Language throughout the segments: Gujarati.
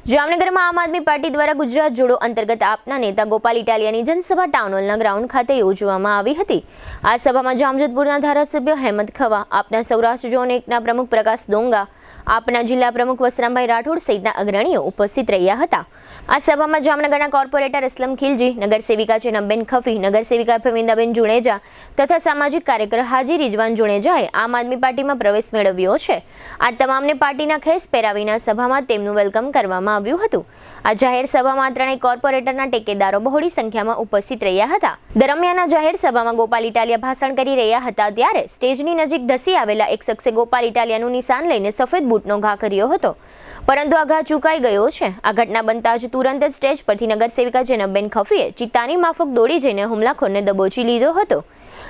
જામનગરમાં આમ આદમી પાર્ટી દ્વારા ગુજરાત જોડો અંતર્ગત આપના નેતા ગોપાલ ઇટાલિયાની જનસભા ટાઉન હોલના ગ્રાઉન્ડ ખાતે યોજવામાં આવી હતી। આ સભામાં જામજોધપુરના ધારાસભ્ય હેમંત ખવા, આપના સૌરાષ્ટ્ર ઝોન 1ના પ્રમુખ પ્રકાશ ડોંગા, આપના જિલ્લા પ્રમુખ વસરામભાઈ રાઠોડ સહિતના અગ્રણીઓ ઉપસ્થિત રહ્યા હતા। આ સભામાં જામનગરના કોર્પોરેટર અસલમ ખિલજી, નગરસેવિકા ચેનબેન ખફી, નગરસેવિકા ફેમિંદાબેન જુણેજા તથા સામાજિક કાર્યકર હાજી રિજવાન જુણેજાએ આમ આદમી પાર્ટીમાં પ્રવેશ મેળવ્યો છે। આ તમામને પાર્ટીના ખેસ પહેરાવીને સભામાં તેમનું વેલકમ કરવામાં આવ્યું હતું। આ જાહેર સભામાં ત્રણેય કોર્પોરેટરના ટેકેદારો બહોળી સંખ્યામાં ઉપસ્થિત રહ્યા હતા। દરમિયાન આ જાહેર સભામાં ગોપાલ ઇટાલિયા ભાષણ કરી રહ્યા હતા ત્યારે સ્ટેજની નજીક ધસી આવેલા એક શખ્સે ગોપાલ ઇટાલિયાનું નિશાન લઈને સફેદ બૂટનો ઘા કર્યો હતો, પરંતુ આ ઘા ચૂકાઈ ગયો છે। આ ઘટના બનતા જ તુરંત જ સ્ટેજ પરથી નગરસેવિકા ચેનબેન ખફીએ ચિત્તાની માફક દોડી જઈને હુમલાખોરને દબોચી લીધો હતો।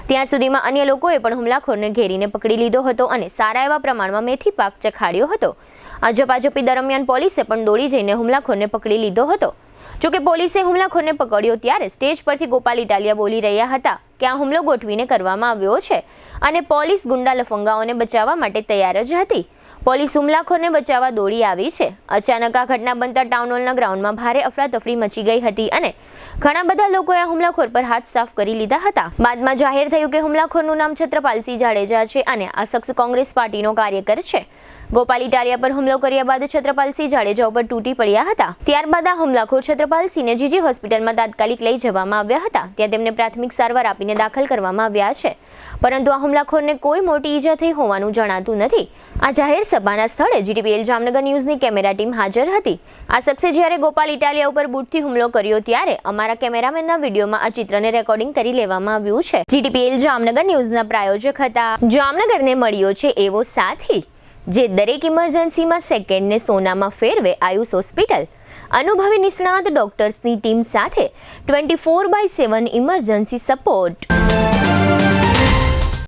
ત્યાં સુધીમાં અન્ય લોકોએ પણ હુમલાખોરને ઘેરીને પકડી લીધો હતો અને સારા એવા પ્રમાણમાં મેથી પાક ચખાડ્યો હતો। આ ઝપાઝપી દરમિયાન પોલીસે પણ દોડી જઈને હુમલાખોરને પકડી લીધો હતો। જોકે પોલીસે હુમલાખોરને પકડ્યો ત્યારે સ્ટેજ પરથી ગોપાલ ઇટાલિયા બોલી રહ્યા હતા કે આ હુમલો ગોઠવીને કરવામાં આવ્યો છે અને પોલીસ ગુંડા લફંગાઓને બચાવવા માટે તૈયાર જ હતી। પોલીસ હુમલાખોરને બચાવવા દોડી આવી છે। અચાનક આ ઘટના બનતા ટાઉન હોલના ગ્રાઉન્ડમાં ભારે અફરાતફરી મચી ગઈ હતી અને ઘણા બધા લોકોએ આ હુમલાખોર પર હાથ સાફ કરી લીધા હતા। બાદમાં જાહેર થયું કે હુમલાખોરનું નામ છત્રપાલસિંહ જાડેજા છે અને આ શખ્સ કોંગ્રેસ પાર્ટીનો કાર્યકર છે। ગોપાલ ઇટાલિયા પર હુમલો કર્યા બાદ છત્રપાલસિંહ જાડેજા ઉપર તૂટી પડ્યા હતા। ત્યારબાદ આ હુમલાખોર છત્રપાલસિંહને જીજી હોસ્પિટલમાં તાત્કાલિક લઈ જવામાં આવ્યા હતા। ત્યાં તેમને પ્રાથમિક સારવાર આપીને દાખલ કરવામાં આવ્યા છે, પરંતુ આ હુમલાખોરને કોઈ મોટી ઈજા થઈ હોવાનું જણાતું નથી। આ જાહેર સભાના સ્થળે જીટીપીએલ જામનગર ન્યૂઝની કેમેરા ટીમ હાજર હતી। આ શખ્સે જ્યારે ગોપાલ ઇટાલિયા ઉપર બૂટથી હુમલો કર્યો ત્યારે અમારા કેમેરામેનના વિડીયોમાં આ ચિત્રને રેકોર્ડિંગ કરી લેવામાં આવ્યું છે। જીટીપીએલ જામનગર ન્યૂઝના પ્રાયોજક હતા જામનગરને મળ્યો છે એવો સાથી જે દરેક ઇમરજન્સીમાં સેકન્ડને સોનામાં ફેરવે આયુષ હોસ્પિટલ। અનુભવી નિષ્ણાત ડોક્ટર્સની ટીમ સાથે 24/7 ઇમરજન્સી સપોર્ટ।